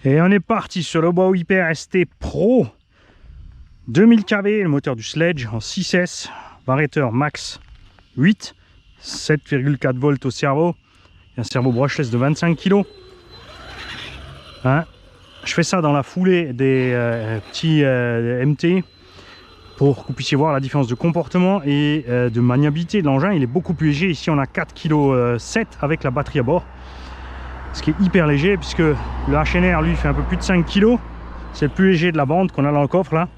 Et on est parti sur le Wow Hyper ST Pro 2000 kV, le moteur du Sledge en 6S, variateur max 8, 7,4 volts au cerveau, et un cerveau brushless de 25 kg. Hein, je fais ça dans la foulée des petits MT pour que vous puissiez voir la différence de comportement et de maniabilité de l'engin. Il est beaucoup plus léger. Ici on a 4,7 kg avec la batterie à bord, ce qui est hyper léger puisque le HNR lui fait un peu plus de 5 kg. C'est le plus léger de la bande qu'on a dans le coffre là.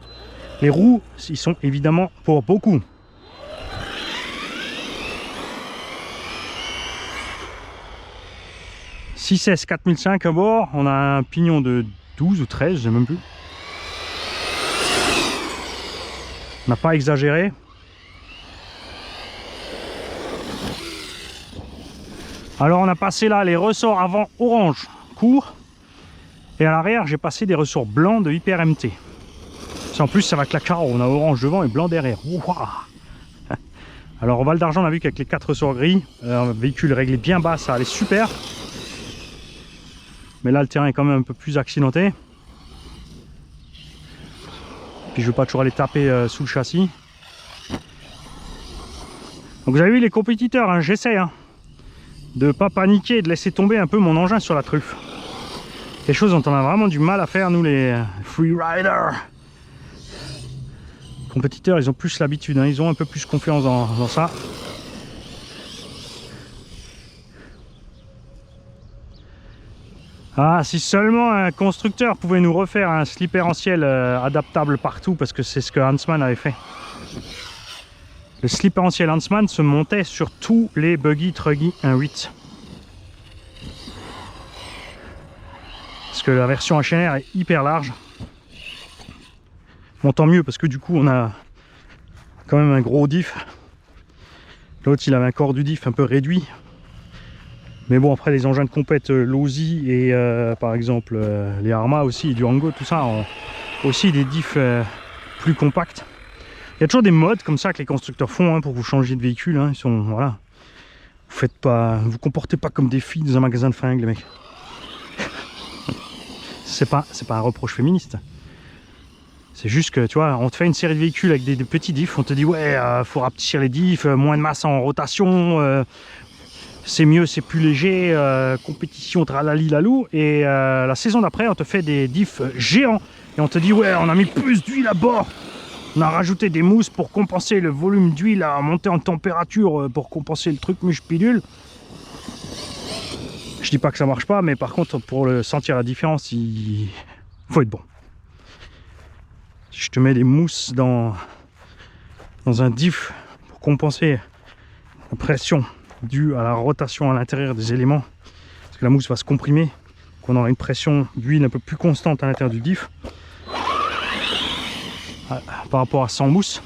Les roues, ils sont évidemment pour beaucoup. « 6S 4005 à bord, on a un pignon de 12 ou 13, je sais même plus. On n'a pas exagéré. Alors on a passé là les ressorts avant orange court. Et à l'arrière j'ai passé des ressorts blancs de Hyper MT. En plus ça va avec la carreau, on a orange devant et blanc derrière. Ouah. Alors au Val d'Argent on a vu qu'avec les 4 ressorts gris, un véhicule réglé bien bas, ça allait super. Mais là le terrain est quand même un peu plus accidenté. Puis je veux pas toujours aller taper sous le châssis. Donc vous avez vu les compétiteurs, hein, j'essaie de pas paniquer et de laisser tomber un peu mon engin sur la truffe. Quelque chose dont on a vraiment du mal à faire nous les freeriders. Les compétiteurs ils ont plus l'habitude, hein, ils ont un peu plus confiance dans ça. Ah, si seulement un constructeur pouvait nous refaire un slipérantiel adaptable partout, parce que c'est ce que Huntsman avait fait. Le slipérantiel Huntsman se montait sur tous les buggy truggy 1.8. Parce que la version HNR est hyper large. Bon, tant mieux, parce que du coup on a quand même un gros diff. L'autre il avait un corps du diff un peu réduit. Mais bon, après les engins de compète Losi et par exemple les Arma aussi, et du Durango, tout ça ont aussi des diffs plus compacts. Il y a toujours des modes comme ça que les constructeurs font pour que vous changiez de véhicule. Ils sont, voilà, vous comportez pas comme des filles dans un magasin de fringues, les mecs. c'est pas un reproche féministe. C'est juste que, tu vois, on te fait une série de véhicules avec des petits diffs, on te dit ouais, faut rapetisser les diffs, moins de masse en rotation. C'est mieux, c'est plus léger, compétition, tralali lalou. Et la saison d'après, on te fait des diffs géants. Et on te dit, ouais, on a mis plus d'huile à bord. On a rajouté des mousses pour compenser le volume d'huile à monter en température, pour compenser le truc muche-pilule. Je dis pas que ça marche pas, mais par contre, pour sentir la différence, il faut être bon. Si je te mets des mousses dans un diff pour compenser la pression dû à la rotation à l'intérieur des éléments, parce que la mousse va se comprimer, qu'on aura une pression d'huile un peu plus constante à l'intérieur du diff par rapport à sans mousse.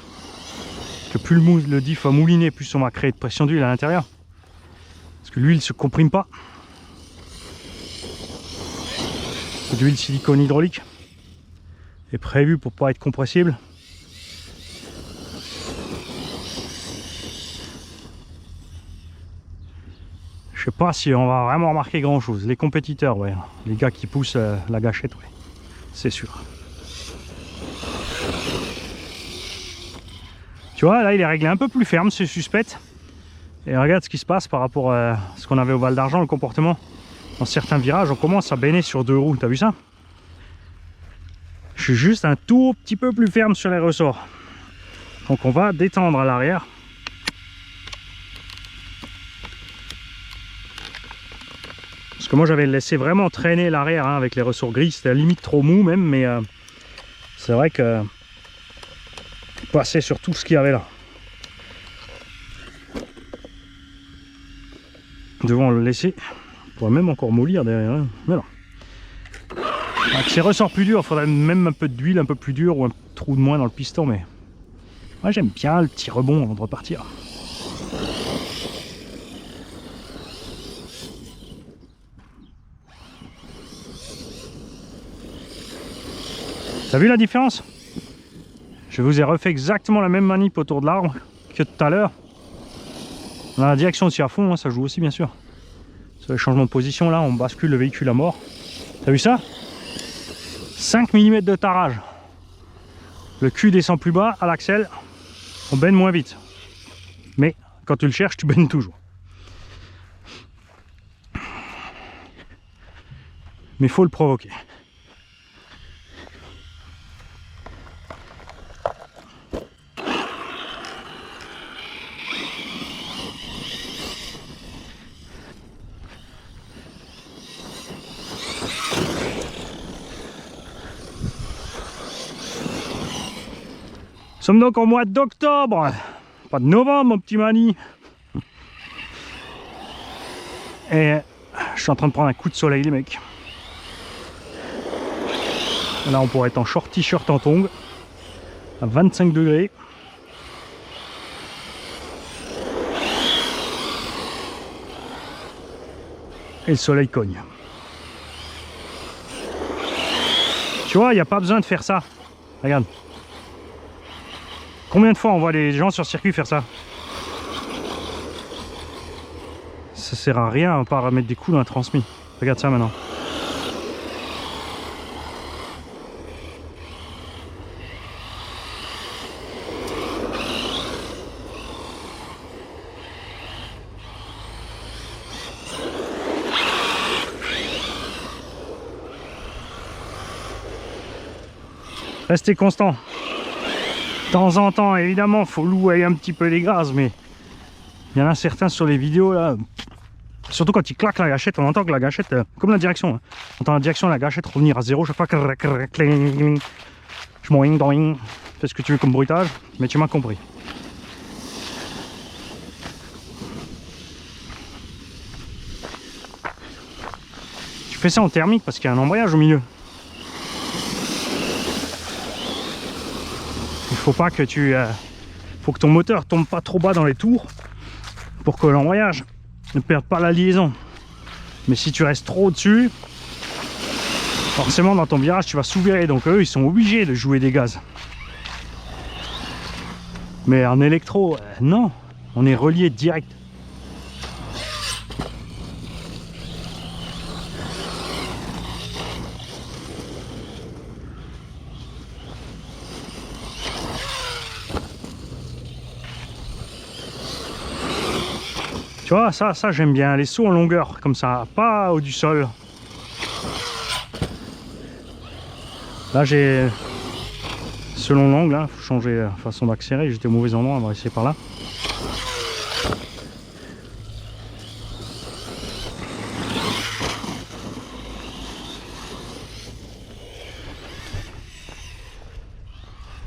Parce que plus le diff va mouliner, plus on va créer de pression d'huile à l'intérieur, parce que l'huile ne se comprime pas. L'huile silicone hydraulique est prévue pour pas être compressible. Je sais pas si on va vraiment remarquer grand chose. Les compétiteurs, ouais. Les gars qui poussent la gâchette, ouais. C'est sûr. Tu vois, là il est réglé un peu plus ferme, c'est suspect. Et regarde ce qui se passe par rapport à ce qu'on avait au Val d'Argent, le comportement. Dans certains virages, on commence à béner sur 2 roues. T'as vu ça? Je suis juste un tout petit peu plus ferme sur les ressorts. Donc on va détendre à l'arrière. Parce que moi j'avais laissé vraiment traîner l'arrière avec les ressorts gris, c'était à la limite trop mou même, mais c'est vrai que passer sur tout ce qu'il y avait là. Devant le laisser, on pourrait même encore mollir derrière, mais non. Avec ces ressorts plus durs, il faudrait même un peu d'huile un peu plus dure ou un trou de moins dans le piston, mais moi j'aime bien le petit rebond avant de repartir. T'as vu la différence? Je vous ai refait exactement la même manip autour de l'arbre que tout à l'heure. On a la direction aussi à fond, ça joue aussi bien sûr. Sur le changement de position là, on bascule le véhicule à mort. T'as vu ça? 5 mm de tarage. Le cul descend plus bas, à l'axel, on baigne moins vite. Mais quand tu le cherches, tu baignes toujours. Mais il faut le provoquer. Nous sommes donc au mois d'octobre, pas de novembre mon petit Mani. Et je suis en train de prendre un coup de soleil les mecs. Là on pourrait être en short t-shirt en tongs, à 25 degrés. Et le soleil cogne. Tu vois, il n'y a pas besoin de faire ça. Regarde. Combien de fois on voit les gens sur circuit faire ça? Ça sert à rien à part mettre des coups dans un transmis. Regarde ça maintenant. Restez constant. De temps en temps, évidemment, faut louer un petit peu les gaz, mais il y en a certains sur les vidéos là. Surtout quand il claque la gâchette, on entend que la gâchette, comme la direction, hein, on entend la direction de la gâchette revenir à zéro chaque fois. Je m'oing, doing. Fais ce que tu veux comme bruitage, mais tu m'as compris. Tu fais ça en thermique parce qu'il y a un embrayage au milieu. Il faut pas que faut que ton moteur tombe pas trop bas dans les tours pour que l'embrayage ne perde pas la liaison. Mais si tu restes trop au-dessus, forcément dans ton virage tu vas sous-virer. Donc eux ils sont obligés de jouer des gaz. Mais en électro, non, on est relié direct. Tu vois, ça j'aime bien, les sauts en longueur, comme ça, pas au du sol. Là j'ai, selon l'angle, il faut changer la façon d'accélérer, j'étais au mauvais endroit, on va essayer par là.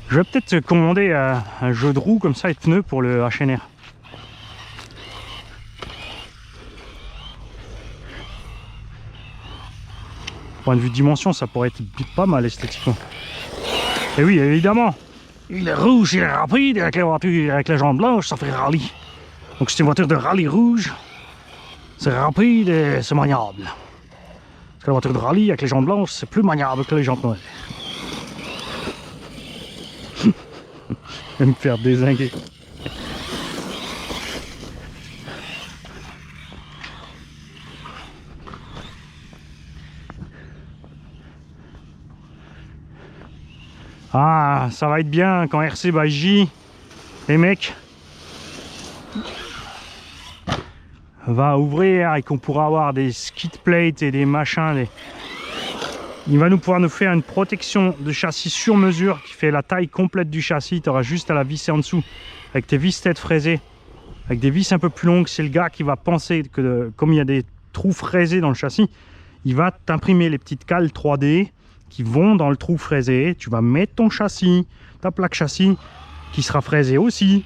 Je vais peut-être commander un jeu de roues comme ça et de pneus pour le HNR. Point de vue dimension, ça pourrait être pas mal esthétiquement. Et oui, évidemment, il est rouge, il est rapide, avec les voitures, avec les jambes blanches, ça fait rallye. Donc c'est une voiture de rallye rouge, c'est rapide et c'est maniable. Parce que la voiture de rallye avec les jambes blanches, c'est plus maniable que les jambes noires. Je vais me faire dézinguer. Ah, ça va être bien quand RC by J, les mecs, va ouvrir et qu'on pourra avoir des skid plates et des machins. Il va pouvoir nous faire une protection de châssis sur mesure qui fait la taille complète du châssis. Tu auras juste à la visser en dessous avec tes vis tête fraisées, avec des vis un peu plus longues. C'est le gars qui va penser que comme il y a des trous fraisés dans le châssis, il va t'imprimer les petites cales 3D qui vont dans le trou fraisé. Tu vas mettre ton châssis, ta plaque châssis qui sera fraisée aussi.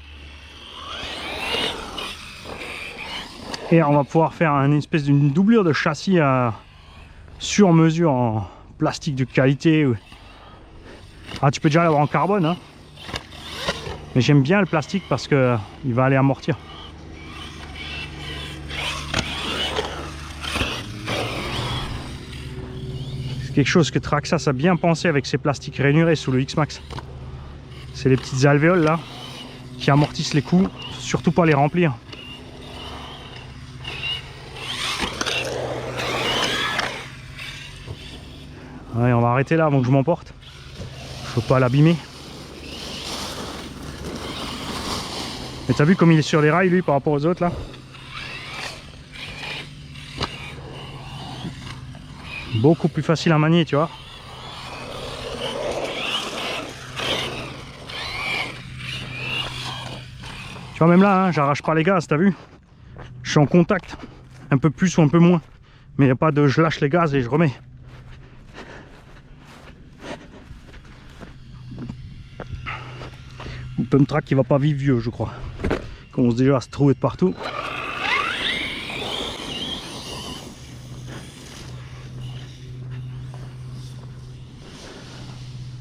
Et on va pouvoir faire une espèce d'une doublure de châssis sur mesure en plastique de qualité. Ah, tu peux déjà l'avoir en carbone, hein. Mais j'aime bien le plastique parce que il va aller amortir. C'est quelque chose que Traxxas a bien pensé avec ses plastiques rainurés sous le X-Max. C'est les petites alvéoles là qui amortissent les coups, surtout pas les remplir. Ouais, on va arrêter là avant que je m'emporte. Faut pas l'abîmer. Mais t'as vu comme il est sur les rails lui par rapport aux autres là? Beaucoup plus facile à manier, tu vois. Tu vois, même là, hein, j'arrache pas les gaz, t'as vu? Je suis en contact, un peu plus ou un peu moins. Mais il n'y a pas de je lâche les gaz et je remets. Un pump track qui va pas vivre vieux, je crois. Il commence déjà à se trouver de partout.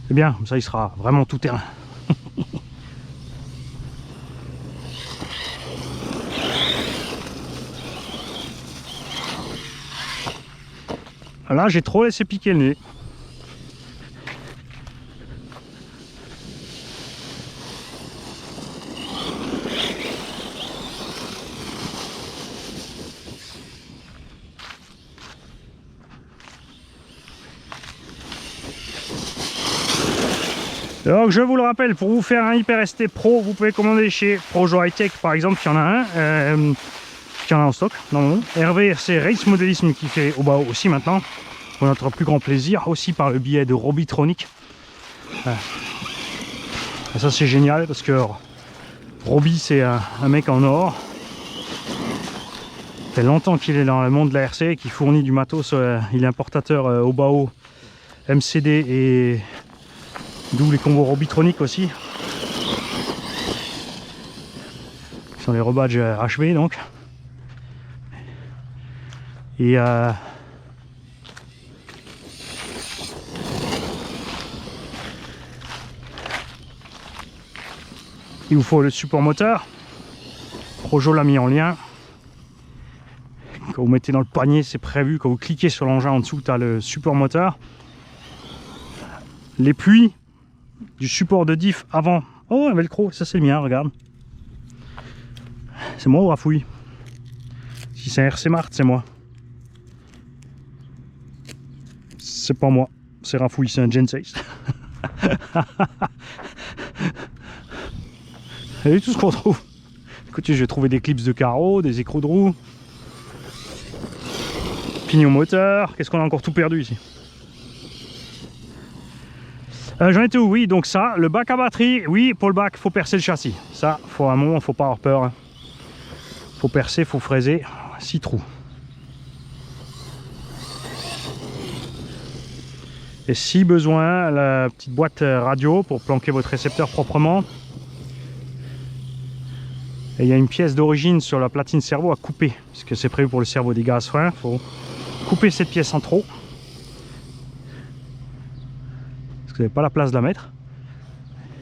C'est bien, comme ça il sera vraiment tout terrain. Là j'ai trop laissé piquer le nez. Donc je vous le rappelle, pour vous faire un Hyper ST Pro, vous pouvez commander chez Projo High-Tech par exemple, il y en a un, qui en a en stock, non. Hervé, c'est Race Modélisme qui fait au bas aussi maintenant, pour notre plus grand plaisir, aussi par le biais de Robitronic. Et ça c'est génial parce que Roby c'est un mec en or. Ça fait longtemps qu'il est dans le monde de la RC, qui fournit du matos, il est importateur Obao, MCD et d'où les combos Robitronic aussi. Qui sont les rebadges HB donc. Et il vous faut le support moteur. Projo l'a mis en lien. Quand vous mettez dans le panier, c'est prévu. Quand vous cliquez sur l'engin en dessous, tu as le support moteur. Les pluies du support de diff avant. Oh, un velcro, ça c'est le mien, regarde. C'est moi ou Rafouille? Si c'est un RC Mart, c'est moi. C'est pas moi, c'est Rafouille, c'est un Gen 6. Et tout ce qu'on trouve. Écoutez, j'ai trouvé des clips de carreaux, des écrous de roue, pignon moteur. Qu'est-ce qu'on a encore tout perdu ici? J'en étais où? Oui, donc ça, le bac à batterie, oui, pour le bac, faut percer le châssis. Ça, faut à un moment, faut pas avoir peur. Hein. Faut percer, faut fraiser. 6 trous. Et si besoin, la petite boîte radio pour planquer votre récepteur proprement. Et il y a une pièce d'origine sur la platine servo à couper, puisque c'est prévu pour le servo des gaz freins. Il faut couper cette pièce en trop. Parce que vous n'avez pas la place de la mettre.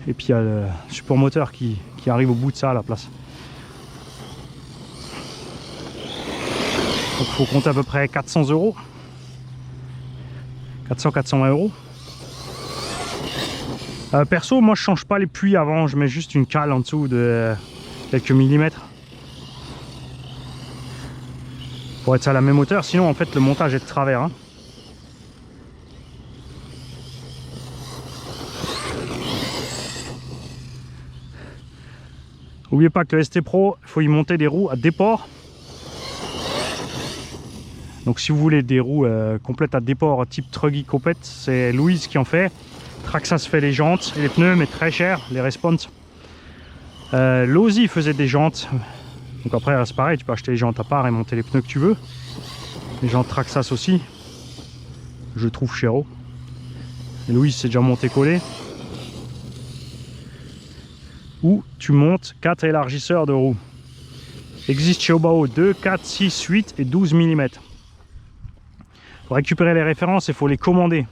Et puis il y a le support moteur qui arrive au bout de ça à la place. Donc il faut compter à peu près 400 €. 400-420 €. Perso, moi je change pas les puits avant, je mets juste une cale en dessous de quelques millimètres. Pour être à la même hauteur, sinon en fait le montage est de travers. Hein. N'oubliez pas que le ST Pro, il faut y monter des roues à déport. Donc si vous voulez des roues complètes à déport type Truggy Copette, c'est Louise qui en fait. Traxxas fait les jantes et les pneus, mais très cher, les response. Losi faisait des jantes. Donc après c'est pareil, tu peux acheter les jantes à part et monter les pneus que tu veux. Les jantes Traxxas aussi. Je trouve chéro. Et Louise c'est déjà monté collé. Ou tu montes 4 élargisseurs de roues. Existe chez Obao 2, 4, 6, 8 et 12 mm. Pour récupérer les références, il faut les commander.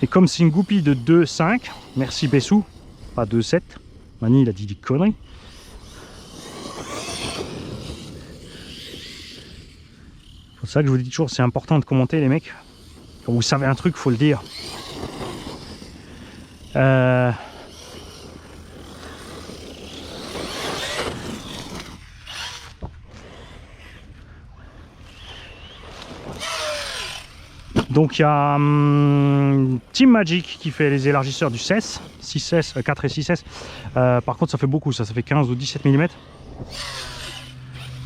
Et comme c'est une goupille de 2,5, merci Bessou, pas 2,7. Mani il a dit des conneries. C'est pour ça que je vous dis toujours, c'est important de commenter les mecs. Quand vous savez un truc, il faut le dire. Donc il y a Team Magic qui fait les élargisseurs du 16, 6S, 4 et 6S. Par contre ça fait beaucoup, ça fait 15 ou 17 mm.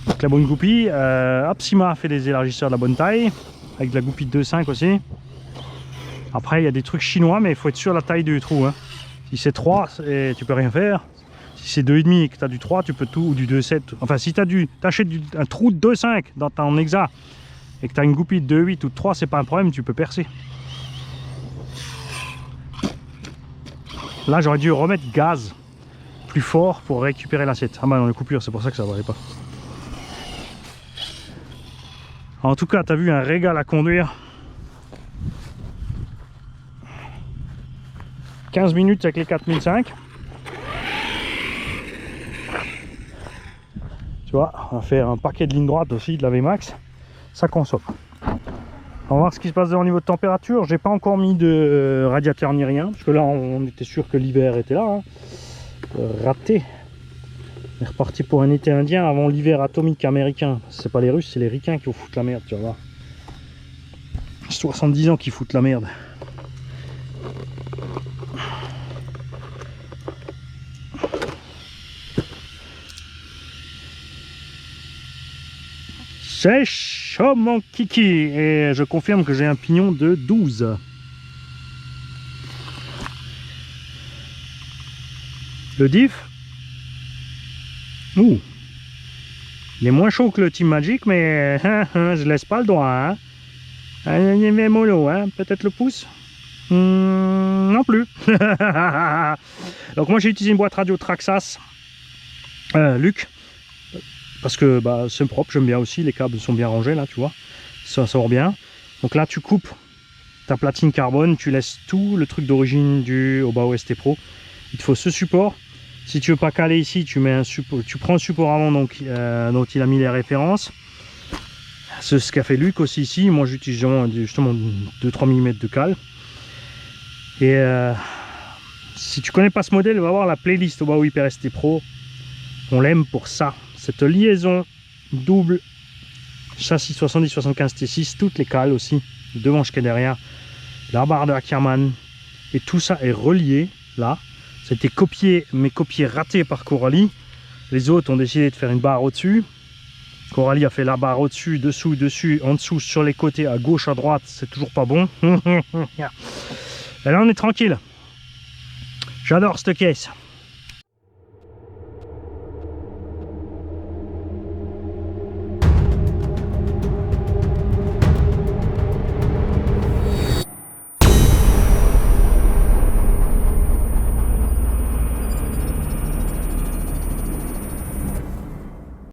Donc la bonne goupille. Apsima fait les élargisseurs de la bonne taille, avec de la goupille de 2,5 aussi. Après il y a des trucs chinois, mais il faut être sûr de la taille du trou. Hein. Si c'est 3, tu peux rien faire. Si c'est 2,5 et que tu as du 3, tu peux tout, ou du 2,7. Enfin si tu achètes un trou de 2,5 dans ton Nexa, et que tu as une goupille de 2,8 ou de 3, c'est pas un problème, tu peux percer. Là, j'aurais dû remettre gaz plus fort pour récupérer l'assiette. Ah bah non, les coupures, c'est pour ça que ça ne valait pas. En tout cas, tu as vu, un régal à conduire. 15 minutes avec les 4005. Tu vois, on va faire un paquet de lignes droites aussi, de la VMAX. Ça consomme. On va voir ce qui se passe au niveau de température. J'ai pas encore mis de radiateur ni rien, parce que là on était sûr que l'hiver était là. Hein. Raté. On est reparti pour un été indien avant l'hiver atomique américain. C'est pas les Russes, c'est les Ricains qui vont foutre la merde, tu vas voir. 70 ans qui foutent la merde. C'est chaud mon kiki, et je confirme que j'ai un pignon de 12. Le diff, il est moins chaud que le Team Magic, mais je laisse pas le doigt. Hein. Mollo, hein. Peut-être le pouce, non plus. Donc moi j'ai utilisé une boîte radio Traxxas Luc. Parce que bah, c'est propre, j'aime bien aussi, les câbles sont bien rangés là, tu vois, ça sort bien. Donc là tu coupes ta platine carbone, tu laisses tout le truc d'origine du Obao ST Pro. Il te faut ce support. Si tu veux pas caler ici, tu mets un support, tu prends un support avant, donc dont il a mis les références. C'est ce qu'a fait Luc aussi ici. Moi j'utilise justement 2-3 mm de cale. Et si tu connais pas ce modèle, va voir la playlist Obao Hyper ST Pro. On l'aime pour ça. Cette liaison double châssis 70-75 T6, toutes les cales aussi, devant jusqu'à derrière, la barre de Ackerman, et tout ça est relié là. Ça a été copié, mais copié raté par Coralie. Les autres ont décidé de faire une barre au-dessus. Coralie a fait la barre au-dessus, dessous, dessus, en dessous, sur les côtés, à gauche, à droite, c'est toujours pas bon. Et là on est tranquille. J'adore cette caisse.